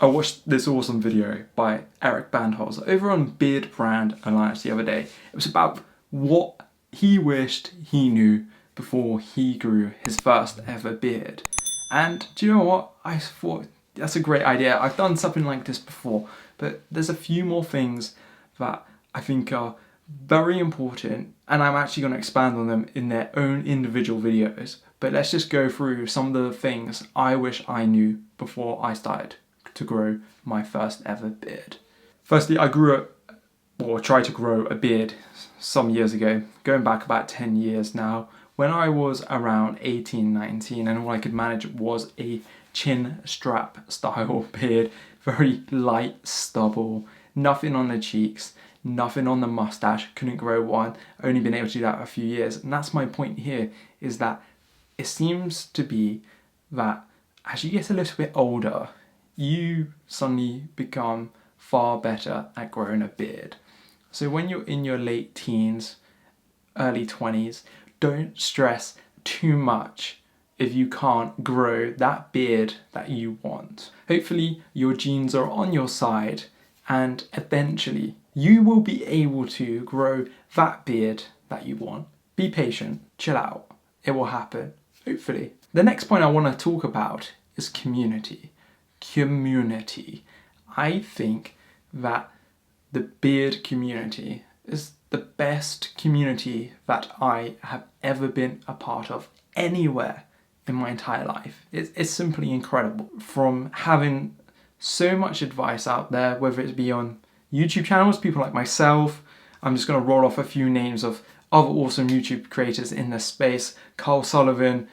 I watched this awesome video by Eric Bandholz over on Beard Brand Alliance the other day. It was about what he wished he knew before he grew his first ever beard. And do you know what? I thought that's a great idea. I've done something like this before, but there's a few more things that I think are very important, and I'm actually going to expand on them in their own individual videos. But let's just go through some of the things I wish I knew before I started to grow my first ever beard. Firstly, I tried to grow a beard some years ago, going back about 10 years now, when I was around 18, 19, and all I could manage was a chin strap style beard, very light stubble, nothing on the cheeks, nothing on the mustache, couldn't grow one, only been able to do that a few years. And that's my point here, is that it seems to be that as you get a little bit older, you suddenly become far better at growing a beard. So when you're in your late teens, early 20s, don't stress too much if you can't grow that beard that you want. Hopefully your genes are on your side and eventually you will be able to grow that beard that you want. Be patient, chill out, it will happen, hopefully. The next point I want to talk about is community. I think that the beard community is the best community that I have ever been a part of anywhere in my entire life. It's simply incredible. From having so much advice out there, whether it be on YouTube channels, people like myself, I'm just going to roll off a few names of other awesome YouTube creators in this space. Carl Sullivan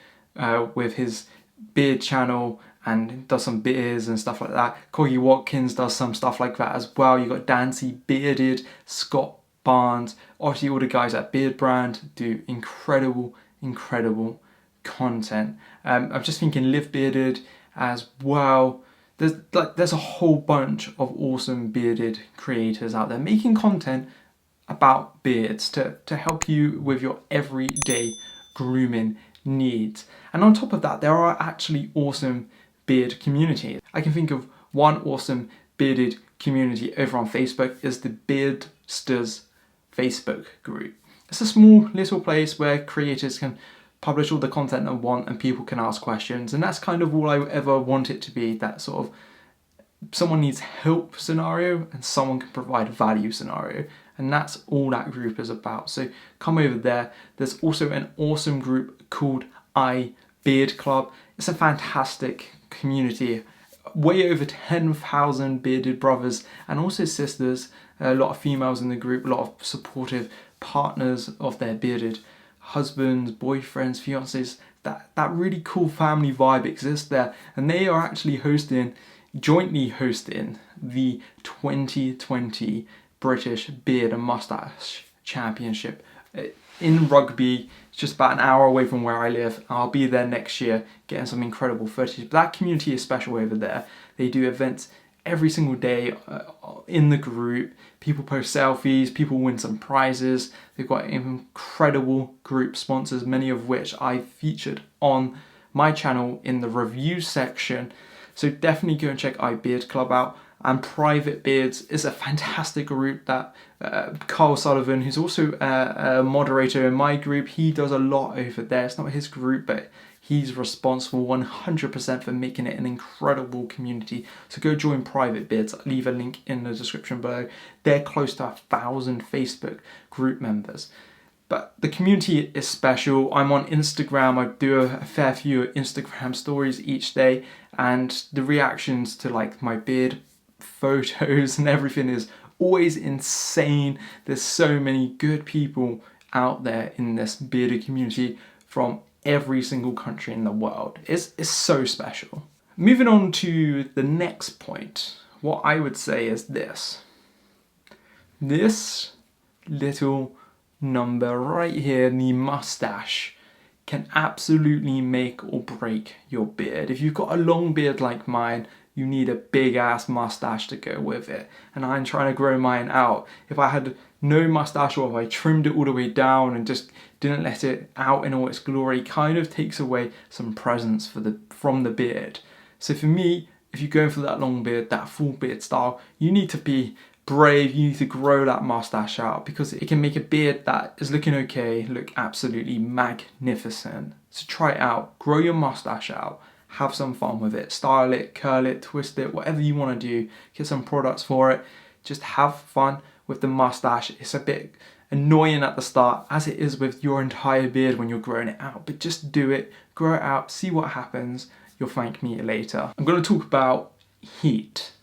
with his beard channel and does some beers and stuff like that. Corgi Watkins does some stuff like that as well. You got Dancy Bearded, Scott Barnes, obviously all the guys at Beard Brand do incredible content. I'm just thinking Live Bearded as well. There's a whole bunch of awesome bearded creators out there making content about beards to help you with your everyday grooming needs. And on top of that, there are actually awesome beard communities. I can think of one awesome bearded community over on Facebook is the Beardsters Facebook group. It's a small little place where creators can publish all the content they want and people can ask questions, and that's kind of all I ever want it to be, that sort of someone needs help scenario and someone can provide value scenario, and that's all that group is about. So come over there. There's also an awesome group called Beard Club. It's a fantastic community, way over 10,000 bearded brothers and also sisters, a lot of females in the group, a lot of supportive partners of their bearded husbands, boyfriends, fiancés. That really cool family vibe exists there, and they are actually jointly hosting the 2020 British Beard and Moustache Championship in Rugby. It's just about an hour away from where I live. I'll be there next year getting some incredible footage. But that community is special over there. They do events every single day in the group. People post selfies, people win some prizes. They've got incredible group sponsors, many of which I featured on my channel in the review section. So definitely go and check Beard Club out. And Private Beards is a fantastic group that Carl Sullivan, who's also a moderator in my group, he does a lot over there. It's not his group, but he's responsible 100% for making it an incredible community. So go join Private Beards. I'll leave a link in the description below. They're close to 1,000 Facebook group members. But the community is special. I'm on Instagram. I do a fair few Instagram stories each day, and the reactions to like my beard photos and everything is always insane. There's so many good people out there in this bearded community from every single country in the world. It's so special. Moving on to the next point, what I would say is this little number right here, the mustache, can absolutely make or break your beard. If you've got a long beard like mine, you need a big ass mustache to go with it. And I'm trying to grow mine out. If I had no mustache, or if I trimmed it all the way down and just didn't let it out in all its glory, kind of takes away some presence from the beard. So for me, if you're going for that long beard, that full beard style, you need to be brave, you need to grow that mustache out, because it can make a beard that is looking okay look absolutely magnificent. So try it out, grow your mustache out, have some fun with it, style it, curl it, twist it, whatever you want to do, get some products for it, just have fun with the mustache. It's a bit annoying at the start, as it is with your entire beard when you're growing it out, but just do it, grow it out, see what happens, you'll thank me later. I'm going to talk about heat.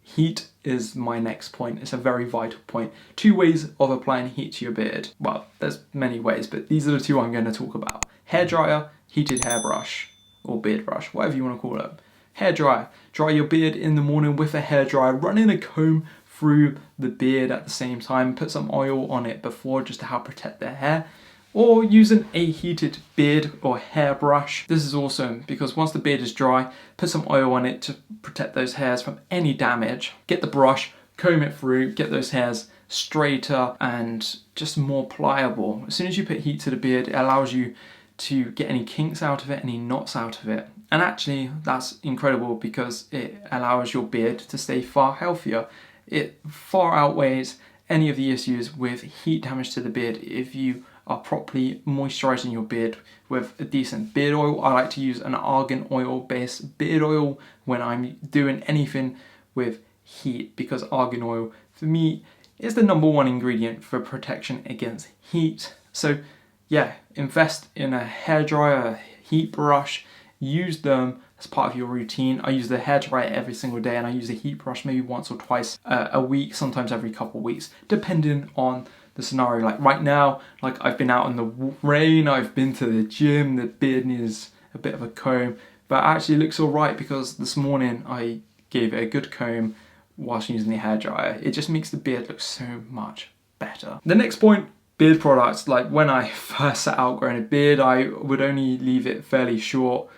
Heat is my next point. It's a very vital point. 2 ways of applying heat to your beard. Well, there's many ways, but these are the 2 I'm going to talk about. Hairdryer, heated hairbrush, or beard brush, whatever you want to call it. Hairdryer. Dry your beard in the morning with a hairdryer, running a comb through the beard at the same time. Put some oil on it before, just to help protect the hair. Or using a heated beard or hairbrush. This is awesome because once the beard is dry, put some oil on it to protect those hairs from any damage. Get the brush, comb it through, get those hairs straighter and just more pliable. As soon as you put heat to the beard, it allows you to get any kinks out of it, any knots out of it. And actually, that's incredible because it allows your beard to stay far healthier. It far outweighs any of the issues with heat damage to the beard if you are properly moisturizing your beard with a decent beard oil. I like to use an argan oil based beard oil when I'm doing anything with heat, because argan oil for me is the #1 ingredient for protection against heat. So yeah, invest in a hairdryer, a heat brush, use them as part of your routine. I use the hairdryer every single day, and I use a heat brush maybe once or twice a week, sometimes every couple of weeks, depending on the scenario. Like right now, like I've been out in the rain, I've been to the gym, the beard needs a bit of a comb, but actually it looks all right because this morning I gave it a good comb whilst using the hairdryer. It just makes the beard look so much better. The next point, beard products. Like when I first set out growing a beard, I would only leave it fairly short,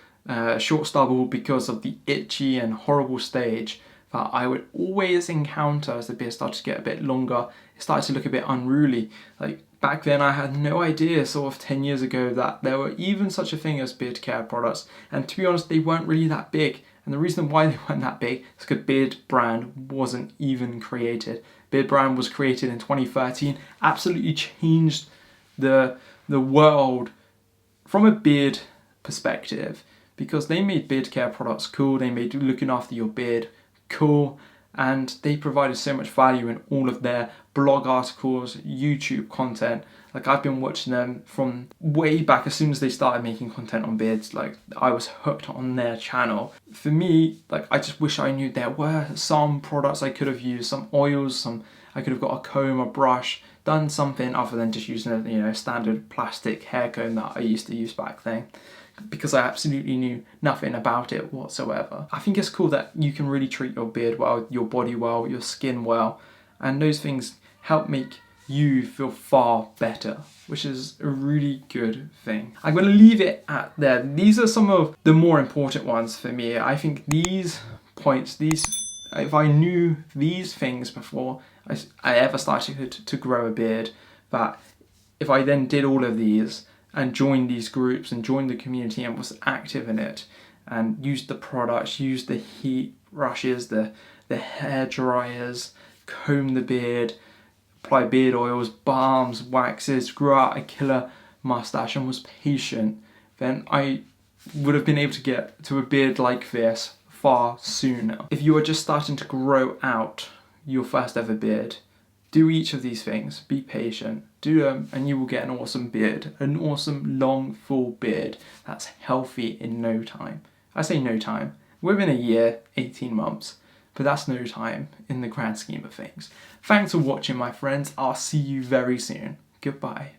short stubble, because of the itchy and horrible stage that I would always encounter as the beard started to get a bit longer. It started to look a bit unruly. Like back then I had no idea, sort of 10 years ago, that there were even such a thing as beard care products. And to be honest, they weren't really that big. And the reason why they weren't that big is because Beard brand wasn't even created. Beard brand was created in 2013, absolutely changed the world from a beard perspective, because they made beard care products cool, they made looking after your beard cool, and they provided so much value in all of their blog articles, YouTube content. Like I've been watching them from way back, as soon as they started making content on beards. Like I was hooked on their channel. For me, like I just wish I knew there were some products I could have used, some oils, I could have got a comb, a brush, done something other than just using a standard plastic hair comb that I used to use back then, because I absolutely knew nothing about it whatsoever. I think it's cool that you can really treat your beard well, your body well, your skin well, and those things help make you feel far better, which is a really good thing. I'm going to leave it at there. These are some of the more important ones for me. I think these points, if I knew these things before I ever started to grow a beard, that if I then did all of these and joined these groups and joined the community and was active in it and used the products, used the heat brushes, the hair dryers, comb the beard, apply beard oils, balms, waxes, grew out a killer mustache and was patient, then I would have been able to get to a beard like this far sooner. If you are just starting to grow out your first ever beard, do each of these things, be patient, do them, and you will get an awesome beard, an awesome long full beard that's healthy in no time. I say no time, within a year, 18 months, but that's no time in the grand scheme of things. Thanks for watching, my friends. I'll see you very soon. Goodbye.